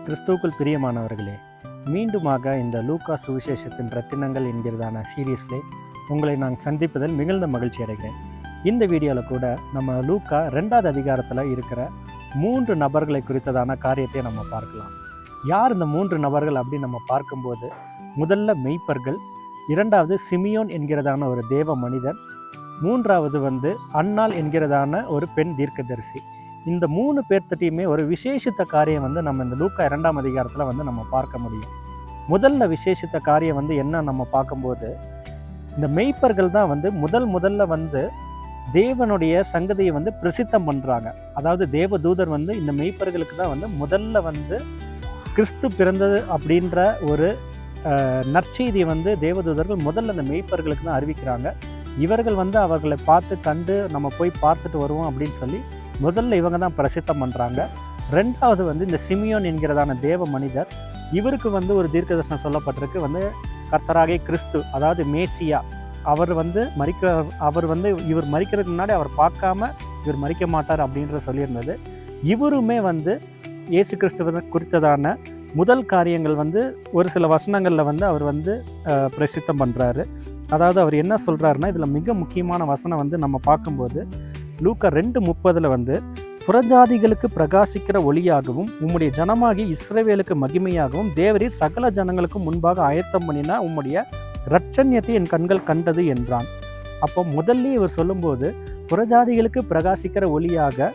கிறிஸ்துவுக்குள் பிரியமானவர்களே, மீண்டுமாக இந்த லூக்கா சுவிசேஷத்தின் ரத்தினங்கள் என்கிறதான சீரீஸ்லே உங்களை நான் சந்திப்பதில் மிகுந்த மகிழ்ச்சி அடைகிறேன். இந்த வீடியோவில் கூட நம்ம லூக்கா 2வது அதிகாரத்தில் இருக்கிற 3 நபர்களை குறித்ததான காரியத்தை நம்ம பார்க்கலாம். யார் இந்த 3 நபர்கள் அப்படின்னு நம்ம பார்க்கும்போது, முதல்ல மெய்ப்பர்கள், 2வது சிமியோன் என்கிறதான ஒரு தேவ மனிதர், 3வது அன்னாள் என்கிறதான ஒரு பெண் தீர்க்கதரிசி. இந்த 3 பேர்த்திட்டையுமே ஒரு விசேஷித்த காரியம் நம்ம இந்த லூக்கா 2ஆம் அதிகாரத்தில் நம்ம பார்க்க முடியும். முதல்ல விசேஷித்த காரியம் என்ன நம்ம பார்க்கும்போது, இந்த மெய்ப்பர்கள் தான் முதல்ல தேவனுடைய சங்கதியை பிரசித்தம் பண்ணுறாங்க. அதாவது தேவதூதர் இந்த மெய்ப்பர்களுக்கு தான் முதல்ல கிறிஸ்து பிறந்தது அப்படின்ற ஒரு நற்செய்தியை தேவதூதர்கள் முதல்ல அந்த மெய்ப்பர்களுக்கு தான் அறிவிக்கிறாங்க. இவர்கள் அவர்களை பார்த்து கண்டு நம்ம போய் பார்த்துட்டு வருவோம் அப்படின்னு சொல்லி முதல்ல இவங்க தான் பிரசித்தம் பண்ணுறாங்க. 2வது இந்த சிமியோன் என்கிறதான தேவ மனிதர், இவருக்கு ஒரு தீர்க்கதரிசனம் சொல்லப்பட்டிருக்கு. கர்த்தராகிய கிறிஸ்து, அதாவது மேசியா, அவர் இவர் மரிக்கிறதுக்கு முன்னாடி அவர் பார்க்காம இவர் மரிக்க மாட்டார் அப்படின்ற சொல்லியிருந்தது. இவருமே இயேசு கிறிஸ்துவ குறித்ததான முதல் காரியங்கள் ஒரு சில வசனங்களில் அவர் பிரசித்தம் பண்ணுறாரு. அதாவது அவர் என்ன சொல்கிறாருன்னா, இதில் மிக முக்கியமான வசனம் நம்ம பார்க்கும்போது லூக்கா 2:30 புறஜாதிகளுக்கு பிரகாசிக்கிற ஒளியாகவும் உம்முடைய ஜனமாகி இஸ்ரவேலுக்கு மகிமையாகவும் தேவரீர் சகல ஜனங்களுக்கும் முன்பாக ஆயத்தம் பண்ணினா உம்முடைய இரட்சண்யத்தை என் கண்கள் கண்டது என்றான். அப்போ முதல்ல இவர் சொல்லும்போது, புறஜாதிகளுக்கு பிரகாசிக்கிற ஒளியாக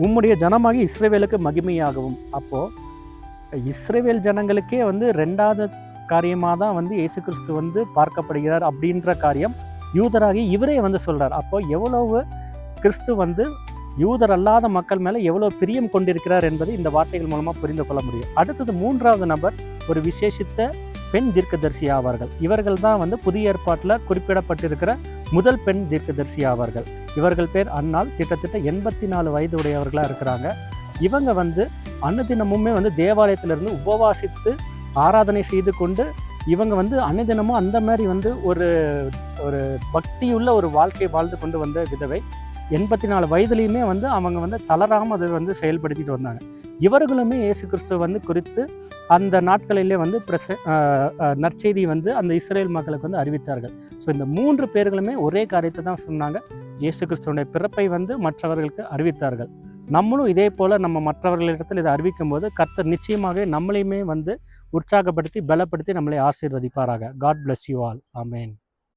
உம்முடைய ஜனமாகி இஸ்ரவேலுக்கு மகிமையாகவும், அப்போது இஸ்ரவேல் ஜனங்களுக்கே 2வது காரியமாக தான் இயேசு கிறிஸ்து பார்க்கப்படுகிறார் அப்படின்ற காரியம் யூதராகி இவரே சொல்கிறார். அப்போ எவ்வளவு கிறிஸ்து யூதர் அல்லாத மக்கள் மேலே எவ்வளோ பிரியம் கொண்டிருக்கிறார் என்பதை இந்த வார்த்தைகள் மூலமாக புரிந்து கொள்ள முடியும். அடுத்தது 3வது நபர் ஒரு விசேஷித்த பெண் தீர்க்கதரிசி ஆவார்கள். இவர்கள் தான் புதிய ஏற்பாட்டில் குறிப்பிடப்பட்டிருக்கிற முதல் பெண் தீர்க்கதரிசி ஆவார்கள். இவர்கள் பேர் அன்னாள். கிட்டத்தட்ட 84 வயது உடையவர்களாக இருக்கிறாங்க. இவங்க அன்னதினமுமே தேவாலயத்திலிருந்து உபவாசித்து ஆராதனை செய்து கொண்டு இவங்க அன்னதினமும் அந்த மாதிரி ஒரு பக்தியுள்ள ஒரு வாழ்க்கை வாழ்ந்து கொண்டு வந்த விதவை. 84 வயதுலேயுமே அவங்க தளராமல் அது செயல்படுத்திட்டு வந்தாங்க. இவர்களுமே இயேசு கிறிஸ்துவ குறித்து அந்த நாட்களிலே நற்செய்தி அந்த இஸ்ரேல் மக்களுக்கு அறிவித்தார்கள். ஸோ இந்த 3 பேர்களுமே ஒரே காரியத்தை தான் சொன்னாங்க. இயேசு கிறிஸ்துவனுடைய பிறப்பை மற்றவர்களுக்கு அறிவித்தார்கள். நம்மளும் இதே போல் நம்ம மற்றவர்களிடத்தில் இதை அறிவிக்கும் போது கர்த்தர் நிச்சயமாகவே நம்மளையுமே உற்சாகப்படுத்தி பலப்படுத்தி நம்மளை ஆசீர்வதிப்பாராக. God bless you all. Amen.